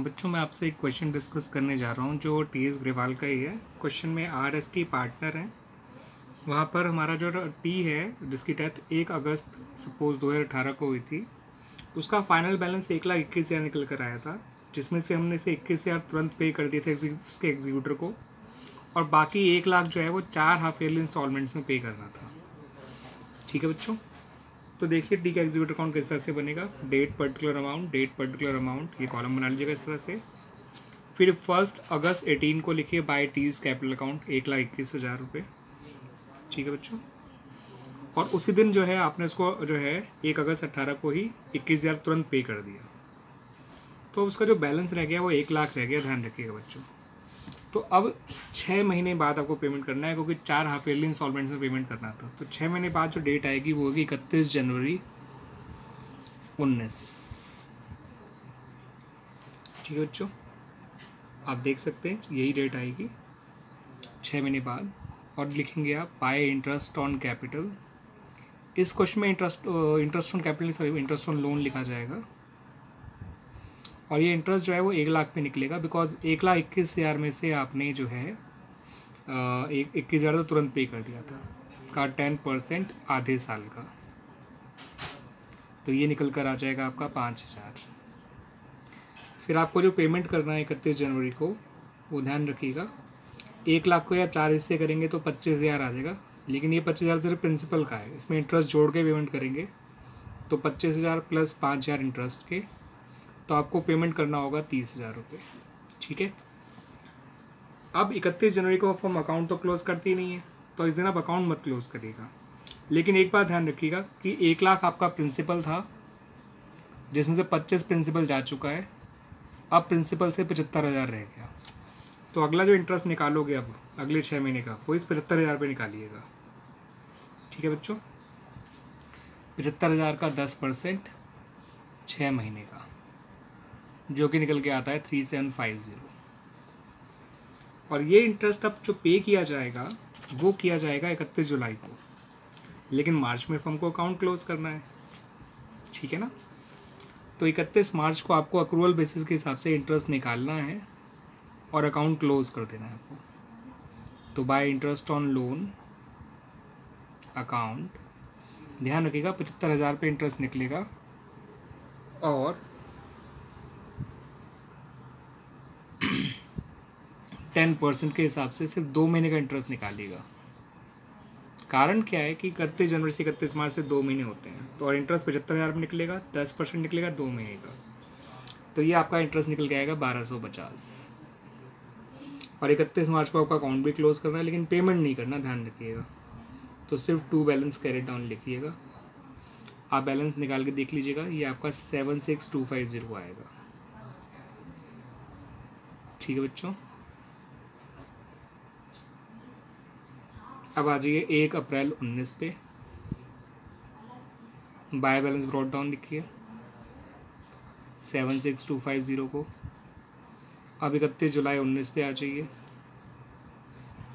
बच्चों मैं आपसे एक क्वेश्चन डिस्कस करने जा रहा हूँ जो टीएस ग्रेवाल का ही है। क्वेश्चन में आरएसटी पार्टनर हैं, वहाँ पर हमारा जो टी है जिसकी डेथ 1 अगस्त सपोज 2018 को हुई थी, उसका फाइनल बैलेंस 1,21,000 निकल कर आया था, जिसमें से हमने से 21,000 तुरंत पे कर दिए थे उसके एग्जीक्यूटर को, और बाकी 1 लाख जो है वो 4 हाफ ईयरली इंस्टॉलमेंट्स में पे करना था। ठीक है बच्चों, तो देखिए टी का एग्जीक्यूटर अकाउंट किस तरह से बनेगा। डेट पर्टिकुलर अमाउंट, ये कॉलम बना लीजिएगा इस तरह से। फिर 1 अगस्त 18 को लिखिए बाय टीज कैपिटल अकाउंट 1,21,000 रुपये। ठीक है बच्चों, और उसी दिन जो है आपने उसको जो है 1 अगस्त 18 को ही 21,000 तुरंत पे कर दिया, तो उसका जो बैलेंस रह गया वो 1 लाख रह गया। ध्यान रखिएगा बच्चों। तो अब 6 महीने बाद आपको पेमेंट करना है, क्योंकि 4 हाफ ईयरली इंस्टॉलमेंट्स में पेमेंट करना था। तो 6 महीने बाद जो डेट आएगी वो होगी 31 जनवरी 19। ठीक है बच्चों, आप देख सकते हैं यही डेट आएगी 6 महीने बाद, और लिखेंगे आप बाय इंटरेस्ट ऑन कैपिटल। इस क्वेश्चन में interest on capital sorry interest on loan लिखा जाएगा, और ये इंटरेस्ट जो है वो 1 लाख पे निकलेगा, बिकॉज 1,21,000 में से आपने जो है 21,000 तो तुरंत पे कर दिया था का 10% आधे साल का, तो ये निकल कर आ जाएगा आपका 5,000। फिर आपको जो पेमेंट करना है 31 जनवरी को, वो ध्यान रखिएगा 1 लाख को या 4 हिस्से करेंगे तो 25,000 आ जाएगा, लेकिन ये 25,000 सिर्फ प्रिंसिपल का है, इसमें इंटरेस्ट जोड़ के पेमेंट करेंगे तो 25,000 प्लस 5,000 इंटरेस्ट के, तो आपको पेमेंट करना होगा 30,000 रुपये। ठीक है, अब 31 जनवरी को फॉर्म अकाउंट तो क्लोज करती नहीं है, तो इस दिन आप अकाउंट मत क्लोज करिएगा। लेकिन एक बात ध्यान रखिएगा कि 1 लाख आपका प्रिंसिपल था, जिसमें से 25 प्रिंसिपल जा चुका है, अब प्रिंसिपल से 75,000 रह गया, तो अगला जो इंटरेस्ट निकालोगे अब अगले 6 महीने का, वो इस 75,000 पे निकालिएगा। ठीक है बच्चों, 75,000 का 10% 6 महीने का, जो कि निकल के आता है 3750। और ये इंटरेस्ट अब जो पे किया जाएगा वो किया जाएगा 31 जुलाई को, लेकिन मार्च में फर्म को अकाउंट क्लोज करना है। ठीक है ना, तो 31 मार्च को आपको अक्रूवल बेसिस के हिसाब से इंटरेस्ट निकालना है और अकाउंट क्लोज कर देना है आपको। तो bye interest on loan account, ध्यान रखिएगा 75,000 पे इंटरेस्ट निकलेगा, और 10% के हिसाब से सिर्फ 2 महीने का इंटरेस्ट निकालिएगा। कारण क्या है कि 31 जनवरी से 31 मार्च से 2 महीने होते हैं, तो और इंटरेस्ट 75,000 में निकलेगा, 10% निकलेगा 2 महीने का, तो ये आपका इंटरेस्ट निकल के आएगा 1250। और 31 मार्च को आपका अकाउंट भी क्लोज करना है, लेकिन पेमेंट नहीं करना, ध्यान रखिएगा। तो सिर्फ 2 बैलेंस कैरी डाउन लिखिएगा। आप बैलेंस निकाल के देख लीजिएगा, ये आपका 76,250 आएगा। ठीक है बच्चों, अब आ जाइए 1 अप्रैल 19 पे, बाय बैलेंस ब्रॉट डाउन लिखिए 76,250 को। अब 31 जुलाई 19 पे आ जाइए,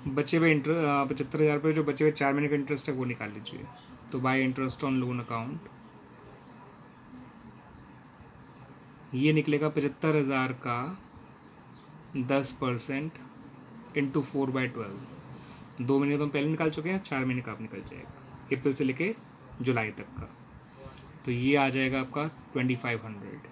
बचे हुए 75,000 पे जो बचे हुए 4 महीने का इंटरेस्ट है वो निकाल लीजिए। तो bye interest on loan account, ये निकलेगा 75,000 का 10% इंटू 4/12। 2 महीने तो हम पहले निकाल चुके हैं, 4 महीने का आप निकल जाएगा, अप्रैल से लेके जुलाई तक का। तो ये आ जाएगा आपका 2500।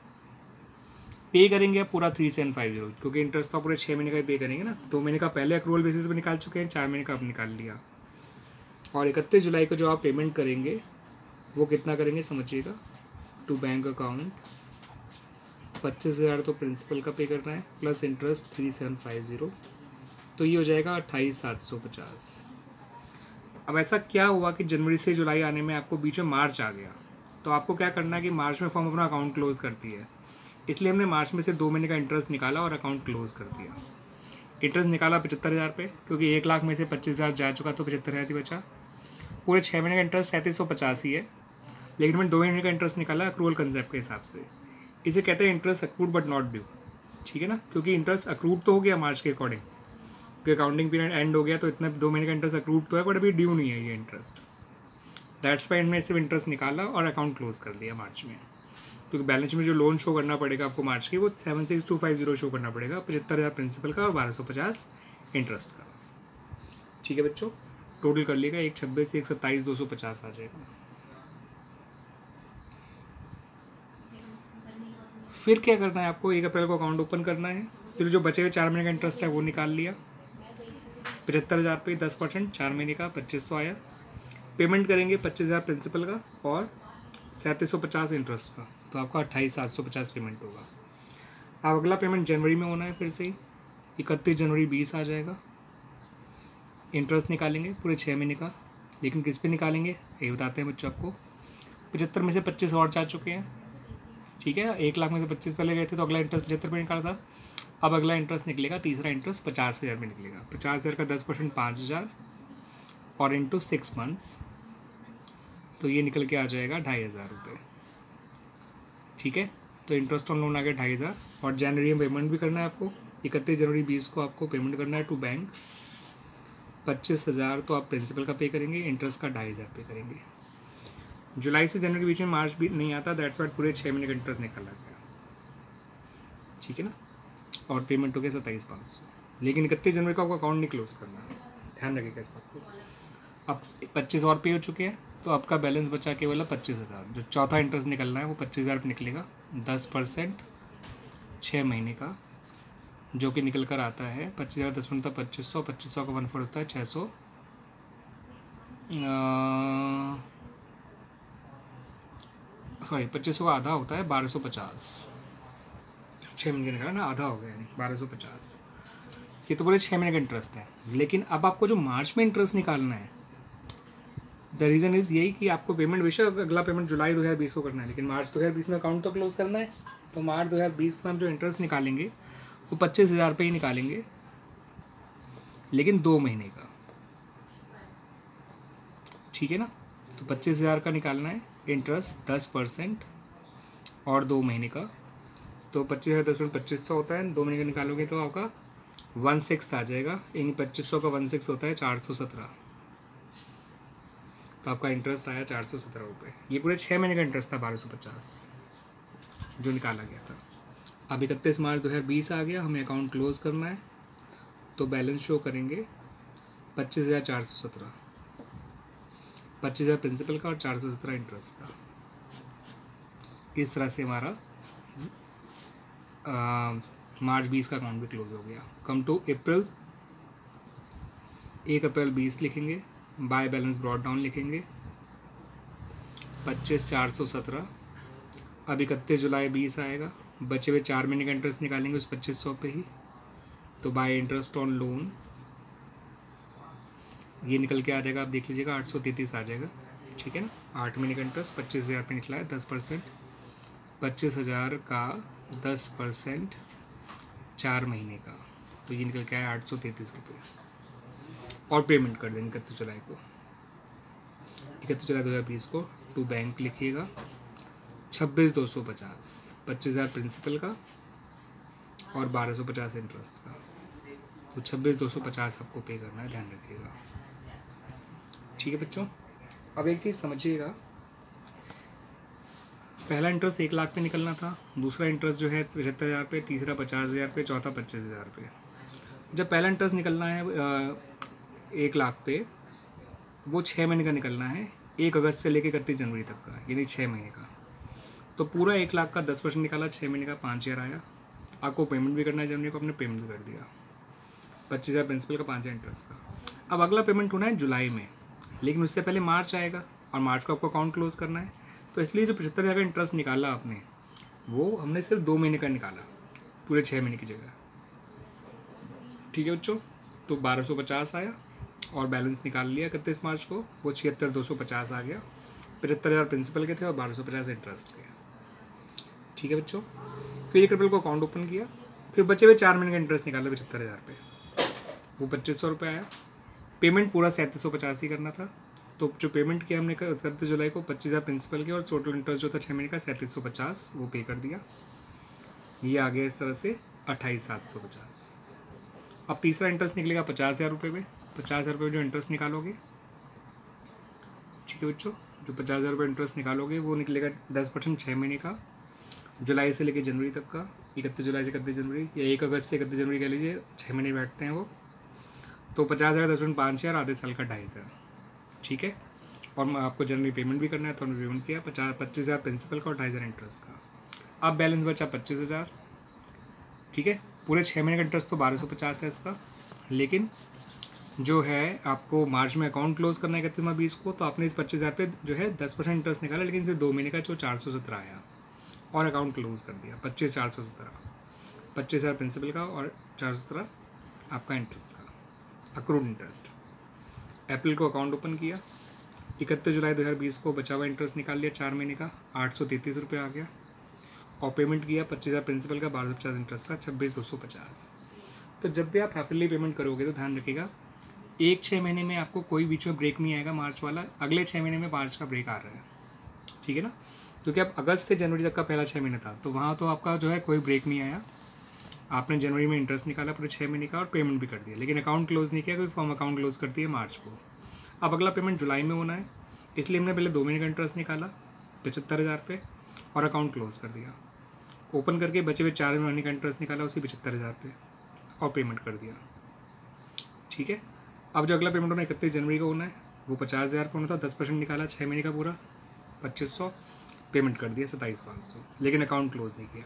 पे करेंगे आप पूरा 3750, क्योंकि इंटरेस्ट तो आप पूरे 6 महीने का ही पे करेंगे ना। 2 महीने का पहले अक्रूवल बेसिस पे निकाल चुके हैं, 4 महीने का आप निकाल लिया, और 31 जुलाई को जो आप पेमेंट करेंगे वो कितना करेंगे समझिएगा। टू बैंक अकाउंट 25,000 तो प्रिंसिपल का पे करना है, प्लस इंटरेस्ट 3750, तो ये हो जाएगा 28,750। अब ऐसा क्या हुआ कि जनवरी से जुलाई आने में आपको बीच में मार्च आ गया, तो आपको क्या करना है कि मार्च में फर्म अपना अकाउंट क्लोज करती है, इसलिए हमने मार्च में से 2 महीने का इंटरेस्ट निकाला और अकाउंट क्लोज कर दिया। इंटरेस्ट निकाला 75,000 पे, क्योंकि 1 लाख में से 25,000 जा चुका, तो 75,000 ही बचा। पूरे 6 महीने का इंटरेस्ट 3750 ही है, लेकिन मैंने 2 महीने का इंटरेस्ट निकाला अक्रूवल कंसेप्ट के हिसाब से। इसे कहते हैं interest accrued but not due. ठीक है ना, क्योंकि इंटरेस्ट अक्रूड तो हो गया मार्च के अकॉर्डिंग, क्योंकि अकाउंटिंग पीरियड एंड हो गया, तो इतना 2 महीने का इंटरेस्ट अक्रूड तो है, बट अभी ड्यू नहीं है ये इंटरेस्ट। दैट्स वाई हमने सिर्फ इंटरेस्ट निकाला और अकाउंट क्लोज कर लिया मार्च में। क्योंकि बैलेंस में जो लोन शो करना पड़ेगा आपको मार्च की वो 76250 शो करना पड़ेगा, 75,000 प्रिंसिपल का और 1250 इंटरेस्ट का। ठीक है बच्चों, टोटल कर लेगा 126 से 127 250 आ जाएगा। फिर क्या करना है आपको, 1 अप्रैल को अकाउंट ओपन करना है। फिर जो बचे हुए 4 महीने का इंटरेस्ट है वो निकाल लिया, 75,000 पे 10%, 4 महीने का 2500 आया। पेमेंट करेंगे 25,000 प्रिंसिपल का और 3750 इंटरेस्ट का, तो आपका 28,750 पेमेंट होगा। अब अगला पेमेंट जनवरी में होना है, फिर से ही 31 जनवरी 20 आ जाएगा। इंटरेस्ट निकालेंगे पूरे 6 महीने का, लेकिन किस पे निकालेंगे ये बताते हैं बच्चों आपको। 75 में से 25 और जा चुके हैं, ठीक है। 1 लाख में से 25 पहले गए थे, तो अगला इंटरेस्ट 75 पे निकाला था। अब अगला इंटरेस्ट निकलेगा, तीसरा इंटरेस्ट 50,000 में निकलेगा। 50,000 का 10% 5,000 और इंटू 6 मंथ्स, तो ये निकल के आ जाएगा 2,500 रुपये। ठीक है, तो इंटरेस्ट ऑन लोन आ गया 2,500। और जनवरी में पेमेंट भी करना है आपको, 31 जनवरी 20 को आपको पेमेंट करना है टू बैंक। 25,000 तो आप प्रिंसिपल का पे करेंगे, इंटरेस्ट का 2,500 पे करेंगे। जुलाई से जनवरी के बीच में मार्च भी नहीं आता, दैट्स वाइट पूरे 6 महीने का इंटरेस्ट निकाला गया। ठीक है ना, और पेमेंट हो गया 27,500। लेकिन 31 जनवरी को आपको अकाउंट नहीं क्लोज करना है, ध्यान रखिएगा इस बात को। अब 25 और पे हो चुके हैं, तो आपका बैलेंस बचा केवल 25,000। जो चौथा इंटरेस्ट निकलना है वो 25,000 पे निकलेगा, 10% 6 महीने का, जो कि निकल कर आता है 25,000 10% होता है 2500, 2500 का 1/4 होता है 600, सॉरी 2500 का आधा होता है 1250। 6 महीने का निकला ना, आधा हो गया यानी 1250। ये तो पूरे 6 महीने का इंटरेस्ट है। लेकिन अब आपको जो मार्च में इंटरेस्ट निकालना है, द रीज़न इज़ यही कि आपको पेमेंट बेशक अगला पेमेंट जुलाई 2020 को करना है, लेकिन मार्च 2020 में अकाउंट तो क्लोज करना है। तो मार्च 2020 में हम जो इंटरेस्ट निकालेंगे वो 25,000 पे ही निकालेंगे, लेकिन 2 महीने का। ठीक है ना, तो 25,000 का निकालना है इंटरेस्ट 10% और 2 महीने का। तो 25,000 10% 2500 होता है, 2 महीने का निकालोगे तो आपका 1/6 आ जाएगा, यानी 2500 का 1/6 होता है 417। तो आपका इंटरेस्ट आया 417 रुपये। ये पूरे 6 महीने का इंटरेस्ट था 1250 जो निकाला गया था। अब 31 मार्च 2020 आ गया, हमें अकाउंट क्लोज करना है, तो बैलेंस शो करेंगे 25,417, 25,000 प्रिंसिपल का और 417 इंटरेस्ट का। इस तरह से हमारा मार्च 20 का अकाउंट भी क्लोज हो गया। कम टू अप्रैल, 1 अप्रैल 20 लिखेंगे, बाय बैलेंस ब्रॉड डाउन लिखेंगे 25,417। अब 31 जुलाई 20 आएगा, बचे हुए 4 महीने का इंटरेस्ट निकालेंगे उस 2500 पे ही, तो बाय इंटरेस्ट ऑन लोन ये निकल के आ जाएगा, आप देख लीजिएगा 833 आ जाएगा। ठीक है ना, 8 महीने का इंटरेस्ट 25,000 पे निकला है, 10%, 25,000 का 10% 4 महीने का, तो ये निकल के आया 833 रुपये। और पेमेंट कर देंगे 31 जुलाई को, 31 जुलाई 2020 को टू बैंक लिखिएगा 26,250, 25,000 प्रिंसिपल का और 1,250 इंटरेस्ट का, तो 26,250 आपको पे करना है, ध्यान रखिएगा। ठीक है बच्चों, अब एक चीज़ समझिएगा, पहला इंटरेस्ट 1 लाख पे निकलना था, दूसरा इंटरेस्ट जो है 75,000 पे, तीसरा 50,000 पे, चौथा 25,000 पे। जब पहला इंटरेस्ट निकलना है 1 लाख पे, वो 6 महीने का निकलना है, 1 अगस्त से लेकर 31 जनवरी तक का, यानी 6 महीने का। तो पूरा 1 लाख का 10% निकाला, 6 महीने का 5,000 आया। आपको पेमेंट भी करना है जनवरी को, आपने पेमेंट भी कर दिया 25,000 प्रिंसिपल का, 5,000 इंटरेस्ट का। अब अगला पेमेंट होना है जुलाई में, लेकिन उससे पहले मार्च आएगा और मार्च को आपको अकाउंट क्लोज करना है। तो इसलिए जो 75,000 का इंटरेस्ट निकाला आपने, वो हमने सिर्फ 2 महीने का निकाला, पूरे 6 महीने की जगह। ठीक है बच्चों, तो 1,250 आया और बैलेंस निकाल लिया 31 मार्च को, वो 76,250 आ गया। 75,000 प्रिंसिपल के थे और 1,250 इंटरेस्ट के। ठीक है बच्चों, फिर 1 अप्रैल को अकाउंट ओपन किया, फिर बचे हुए 4 महीने का इंटरेस्ट निकाला 75,000 पे, वो 2,500 रुपये आया। पेमेंट पूरा 3750 ही करना था, तो जो पेमेंट किया हमने 31 जुलाई को 25,000 प्रिंसिपल के और टोटल इंटरेस्ट जो था 6 महीने का 3750, वो पे कर दिया। ये आ गया इस तरह से 28,750। अब तीसरा इंटरेस्ट निकलेगा 50,000 रुपये में, 50,000 रुपये जो इंटरेस्ट निकालोगे, ठीक है बच्चों, जो 50,000 रुपये इंटरेस्ट निकालोगे वो निकलेगा 10% 6 महीने का, जुलाई से लेकर जनवरी तक का, 31 जुलाई से 31 जनवरी या 1 अगस्त से 31 जनवरी कह लीजिए, 6 महीने बैठते हैं वो, तो 50,000, 10,500, आधे साल का 2,500, ठीक है। और मैं आपको जनवरी पेमेंट भी करना है तो हमने पेमेंट किया 25,000 प्रिंसिपल का और 2,500 इंटरेस्ट का। अब बैलेंस बचा 25,000, ठीक है। पूरे 6 महीने का इंटरेस्ट तो 1,250 है इसका, लेकिन जो है आपको मार्च में अकाउंट क्लोज करना है 31/20 को, तो आपने इस 25,000 पे जो है 10% इंटरेस्ट निकाला, लेकिन इसे 2 महीने का जो 417 आया और अकाउंट क्लोज कर दिया 25,417, 25,000 प्रिंसिपल का और 417 आपका इंटरेस्ट का, अक्रूड इंटरेस्ट। अप्रैल को अकाउंट ओपन किया, 31 जुलाई 2020 को बचा हुआ इंटरेस्ट निकाल लिया 4 महीने का, 833 रुपये आ गया, और पेमेंट किया 25,000 प्रिंसिपल का, 1,250 इंटरेस्ट का, 26,250। तो जब भी आप हाफिली पेमेंट करोगे तो ध्यान रखिएगा, 6 महीने में आपको कोई बीच में ब्रेक नहीं आएगा मार्च वाला, अगले 6 महीने में मार्च का ब्रेक आ रहा है, ठीक है ना। क्योंकि अब अगस्त से जनवरी तक का पहला 6 महीने था, तो वहाँ तो आपका जो है कोई ब्रेक नहीं आया, आपने जनवरी में इंटरेस्ट निकाला पूरे 6 महीने का और पेमेंट भी कर दिया, लेकिन अकाउंट क्लोज नहीं किया, क्योंकि फॉर्म अकाउंट क्लोज करती है मार्च को। अब अगला पेमेंट जुलाई में होना है, इसलिए हमने पहले 2 महीने का इंटरेस्ट निकाला 75,000 पे और अकाउंट क्लोज कर दिया, ओपन करके बचे हुए 4 महीने का इंटरेस्ट निकाला उसी 75,000 पे और पेमेंट कर दिया, ठीक है। अब जो अगला पेमेंट होना है 31 जनवरी को होना है, वो 50,000 पे होना था, 10% निकाला 6 महीने का पूरा 2,500, पेमेंट कर दिया 27,500, लेकिन अकाउंट क्लोज नहीं किया।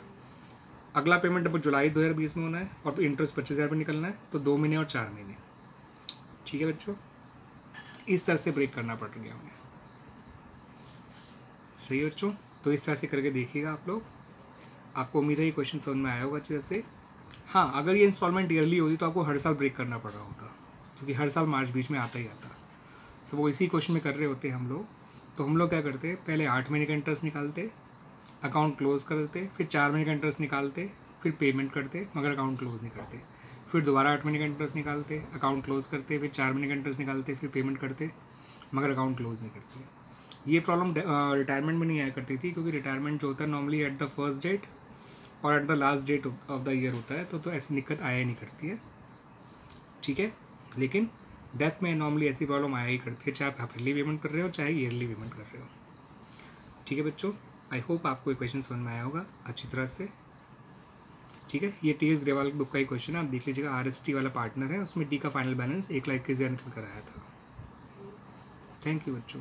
अगला पेमेंट अब जुलाई 2020 में होना है और इंटरेस्ट 25,000 पे निकलना है, तो 2 महीने और 4 महीने, ठीक है बच्चों। इस तरह से ब्रेक करना पड़ गया हमें, सही है बच्चों। तो इस तरह से करके देखिएगा आप लोग, आपको उम्मीद है ये क्वेश्चन समझ में आया होगा अच्छे से। हाँ, अगर ये इंस्टॉलमेंट ईयरली होती तो आपको हर साल ब्रेक करना पड़ रहा होता, क्योंकि हर साल मार्च बीच में आता ही आता। सब वो इसी क्वेश्चन में कर रहे होते हैं हम लोग, तो हम लोग क्या करते, पहले 8 महीने का इंटरेस्ट निकालते, अकाउंट क्लोज कर देते, फिर 4 महीने का इंटरेस्ट निकालते, फिर पेमेंट करते, मगर अकाउंट क्लोज नहीं करते, फिर दोबारा 8 महीने का इंटरेस्ट निकालते, अकाउंट क्लोज करते, फिर 4 महीने का इंटरेस्ट निकालते, फिर पेमेंट करते, मगर अकाउंट क्लोज नहीं करते। ये प्रॉब्लम रिटायरमेंट में नहीं आया करती थी, क्योंकि रिटायरमेंट जो होता है normally at the first date और at the last date of the year होता है, तो ऐसी दिक्कत आया नहीं करती है, ठीक है। लेकिन डेथ में नॉर्मली ऐसी प्रॉब्लम आया ही करती है, चाहे आप हाफिली पेमेंट कर रहे हो चाहे ईयरली पेमेंट कर रहे हो, ठीक है बच्चों। आई होप आपको ये क्वेश्चन समझ में आया होगा अच्छी तरह से, ठीक है। ये टी एस ग्रेवाल बुक का ही क्वेश्चन है, आप देख लीजिएगा, RST वाला पार्टनर है, उसमें डी का फाइनल बैलेंस 1 लाख के कराया था। थैंक यू बच्चों।